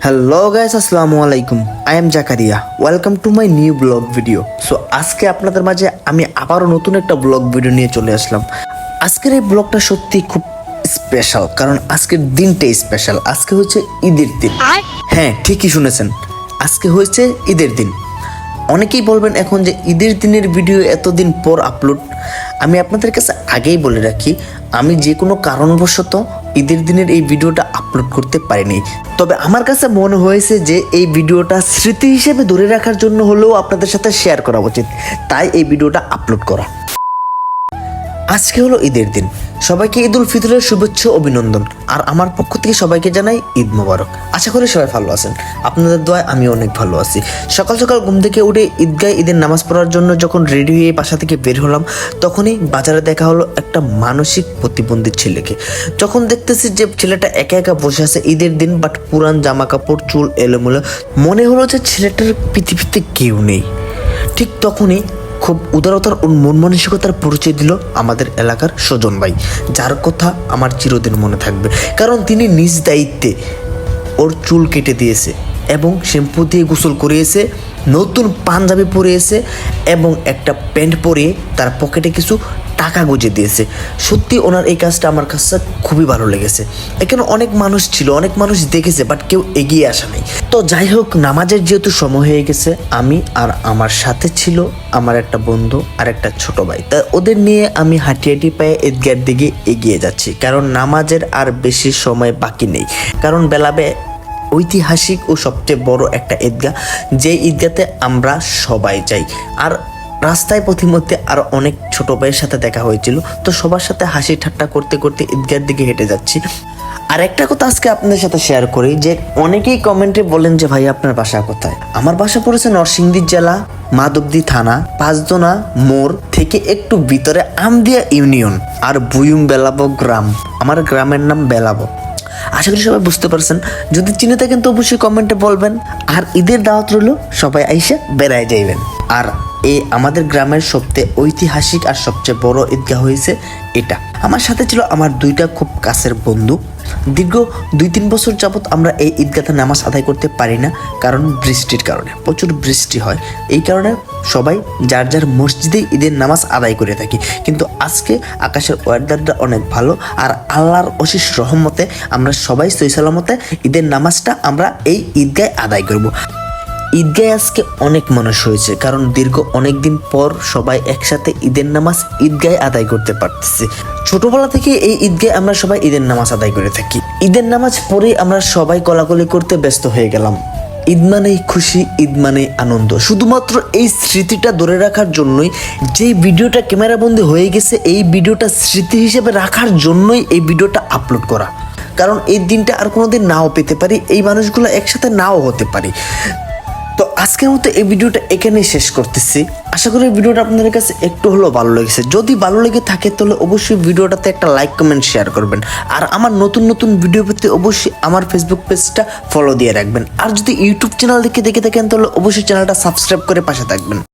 Hello guys, আসসালামু আলাইকুম। I am Zakaria. Welcome to my new blog video. So আজকে আপনাদের মাঝে আমি আবারও নতুন একটা ব্লগ ভিডিও নিয়ে চলে আসলাম। আজকের এই ব্লগটা সত্যি খুব স্পেশাল, কারণ আজকের দিনটাই স্পেশাল। আজকে হচ্ছে ঈদের দিন। হ্যাঁ, ঠিকই শুনেছেন, আজকে হয়েছে ঈদের দিন। অনেকেই বলবেন এখন যে ঈদের দিনের ভিডিও এতদিন পর আপলোড। আমি আপনাদের কাছে আগেই বলে রাখি, আমি যে কোনো কারণবশত ঈদের দিনের এই ভিডিওটা আপলোড করতে পারিনি। তবে আমার কাছে মনে হয়েছে যে এই ভিডিওটা স্মৃতি হিসেবে ধরে রাখার জন্য হলেও আপনাদের সাথে শেয়ার করা উচিত, তাই এই ভিডিওটা আপলোড করা। আজকে হলো ঈদের দিন। সবাইকে ঈদ উল ফিতরের শুভেচ্ছা অভিনন্দন। আর আমার পক্ষ থেকে সবাইকে জানাই ঈদ মোবারক। আশা করি সবাই ভালো আছেন, আপনাদের দোয়ায় আমি অনেক ভালো আছি। সকাল সকাল ঘুম থেকে উঠে ঈদগায় ঈদের নামাজ পড়ার জন্য যখন রেডি হয়ে বাসা থেকে বের হলাম, তখনই বাজারে দেখা হলো একটা মানসিক প্রতিবন্ধী ছেলেকে। যখন দেখতেছি যে ছেলেটা একা একা বসে আছে ঈদের দিন, বাট পুরান জামা কাপড়, চুল এলোমেলো, মনে হলো যে ছেলেটার পৃথিবীতে কেউ নেই। ঠিক তখনই খুব উদারতার ও মন মানসিকতার পরিচয় দিল আমাদের এলাকার সজন ভাই, যার কথা আমার চিরদিন মনে থাকবে। কারণ তিনি নিজ দায়িত্বে ওর চুল কেটে দিয়েছে এবং শ্যাম্পু দিয়ে গোসল করিয়েছে, নতুন পাঞ্জাবি পরিয়েছে এবং একটা প্যান্ট পরিয়ে তার পকেটে কিছু টাকা গুঁজে দিয়েছে। সত্যি ওনার এই কাজটা আমার কাছে খুবই ভালো লেগেছে। এখানে অনেক মানুষ ছিল, অনেক মানুষ দেখেছে, বাট কেউ এগিয়ে আসা নেই। তো যাই হোক, নামাজের যেহেতু সময় হয়ে গেছে, আমি আর আমার সাথে ছিল আমার একটা বন্ধু আর একটা ছোট ভাই, তা ওদের নিয়ে আমি হাঁটি হাঁটি পায়ে ঈদগাহের দিকে এগিয়ে যাচ্ছি। কারণ নামাজের আর বেশি সময় বাকি নেই, কারণ বেলাবে ঐতিহাসিক ও সবচেয়ে বড় একটা ঈদগাহ, যে ঈদগাতে আমরা সবাই যাই। আর রাস্তায় পথিমধ্যে আর অনেক ছোট ভাইয়ের সাথে দেখা হয়েছিল, তো সবার সাথে হাসি ঠাট্টা করতে করতে ঈদগাহের দিকে হেঁটে যাচ্ছি। আর একটা কথা আজকে আপনাদের সাথে শেয়ার করি, যে অনেকেই কমেন্টে বলেন যে ভাই আপনার বাসা কোথায়। আমার বাসা পড়েছে নরসিংদী জেলা, মাধবদী থানা, পাঁচদোনা মোড় থেকে একটু ভিতরে আমদিয়া ইউনিয়ন আর বুয়ুম বেলাবো গ্রাম। আমার গ্রামের নাম বেলাবো। আশা করি সবাই বুঝতে পারছেন। যদি চিনে থাকেন তো অবশ্যই কমেন্টে বলবেন। আর ঈদের দাওয়াত রইল, সবাই আইসা বেড়ায় যাইবেন। আর এই আমাদের গ্রামের সবচেয়ে ঐতিহাসিক আর সবচেয়ে বড় ঈদগাহ হয়েছে এটা। আমার সাথে ছিল আমার দুইটা খুব কাছের বন্ধু। দীর্ঘ 2-3 বছর যাবৎ আমরা এই ঈদগাতে নামাজ আদায় করতে পারি না, কারণ বৃষ্টির কারণে। প্রচুর বৃষ্টি হয়, এই কারণে সবাই যার যার মসজিদে ঈদের নামাজ আদায় করে থাকি। কিন্তু আজকে আকাশের ওয়েদারটা অনেক ভালো, আর আল্লাহর অশেষ রহমতে আমরা সবাই সহি সালামতে ঈদের নামাজটা আমরা এই ঈদগায় আদায় করব। ঈদগায় আজকে অনেক মানুষ হয়েছে, কারণ দীর্ঘ অনেক দিন পর সবাই একসাথে ঈদের নামাজ ঈদগায় আদায় করতে পারতেছি। ছোটবেলা থেকে এই ঈদগায় আমরা সবাই ঈদের নামাজ আদায় করে থাকি। ঈদের নামাজ পরে আমরা সবাই কোলাকুলি করতে ব্যস্ত হয়ে গেলাম। ঈদ মানেই খুশি, ঈদ মানেই আনন্দ। শুধুমাত্র এই স্মৃতিটা ধরে রাখার জন্যই যেই ভিডিওটা ক্যামেরাবন্দি হয়ে গেছে, এই ভিডিওটা স্মৃতি হিসেবে রাখার জন্যই এই ভিডিওটা আপলোড করা। কারণ এই দিনটা আর কোনোদিন নাও পেতে পারি, এই মানুষগুলো একসাথে নাও হতে পারি। তো আজকের মতো এই ভিডিওটা এখানেই শেষ করতেছি। আশা করি ভিডিওটা আপনাদের কাছে একটু হলেও ভালো লেগেছে। যদি ভালো লেগে থাকে তাহলে অবশ্যই ভিডিওটাতে একটা লাইক কমেন্ট শেয়ার করবেন। আর আমার নতুন নতুন ভিডিও পেতে অবশ্যই আমার ফেসবুক পেজটা ফলো দিয়ে রাখবেন। আর যদি ইউটিউব চ্যানেল দেখে থাকেন তাহলে অবশ্যই চ্যানেলটা সাবস্ক্রাইব করে পাশে থাকবেন।